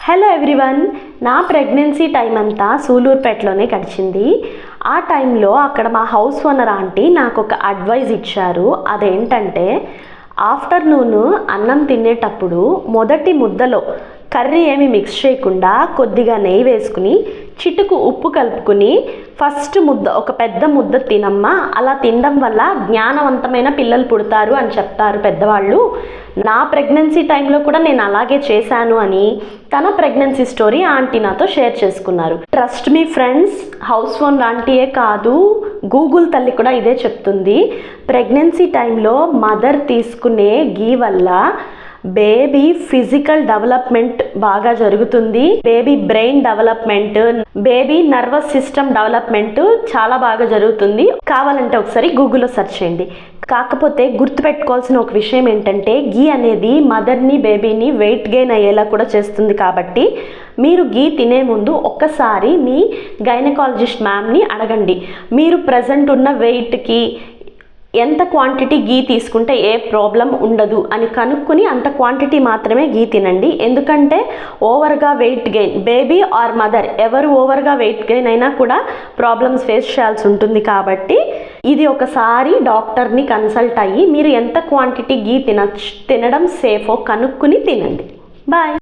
Hello everyone, నా pregnancy time అంతా సూలూరుపేటలోనే గడిచింది. ఆ టైంలో అక్కడ మా హౌస్ ఓనర్ ఆంటీ నాకు ఒక అడ్వైజ్ ఇచ్చారు. అదేంటంటే, ఆఫ్టర్నూన్ అన్నం తినేటప్పుడు మొదటి ముద్దలో కర్రీ ఏమి మిక్స్ చేయకుండా కొద్దిగా నెయ్యి వేసుకుని చిటుకు ఉప్పు కలుపుకుని ఫస్ట్ ముద్ద ఒక పెద్ద ముద్ద తినమ్మా, అలా తినడం వల్ల జ్ఞానవంతమైన పిల్లలు పుడతారు అని చెప్తారు పెద్దవాళ్ళు. నా ప్రెగ్నెన్సీ టైంలో కూడా నేను అలాగే చేశాను అని తన ప్రెగ్నెన్సీ స్టోరీ ఆంటీ నాతో షేర్ చేసుకున్నారు. Trust me friends, house owner ఆంటీయే కాదు, గూగుల్ తల్లి కూడా ఇదే చెప్తుంది. ప్రెగ్నెన్సీ టైంలో మదర్ తీసుకునే గీ వల్ల బేబీ ఫిజికల్ డెవలప్మెంట్ బాగా జరుగుతుంది. Baby brain development, baby nervous system development చాలా బాగా జరుగుతుంది. కావాలంటే ఒకసారి గూగుల్లో సెర్చ్ చేయండి. కాకపోతే గుర్తుపెట్టుకోవాల్సిన ఒక విషయం ఏంటంటే, గీ అనేది మదర్ని బేబీని వెయిట్ గెయిన్ అయ్యేలా కూడా చేస్తుంది. కాబట్టి మీరు గీ తినే ముందు ఒక్కసారి మీ గైనకాలజిస్ట్ మ్యామ్ని అడగండి. మీరు ప్రజెంట్ ఉన్న వెయిట్కి ఎంత క్వాంటిటీ గీ తీసుకుంటే ఏ ప్రాబ్లం ఉండదు అని కనుక్కొని అంత క్వాంటిటీ మాత్రమే గీ తినండి. ఎందుకంటే ఓవర్గా weight gain, baby or mother ఎవరు ఓవర్గా వెయిట్ గెయిన్ అయినా కూడా ప్రాబ్లమ్స్ ఫేస్ చేయాల్సి ఉంటుంది. కాబట్టి ఇది ఒకసారి డాక్టర్ని కన్సల్ట్ అయ్యి మీరు ఎంత క్వాంటిటీ గీ తినడం సేఫో కనుక్కుని తినండి. బాయ్.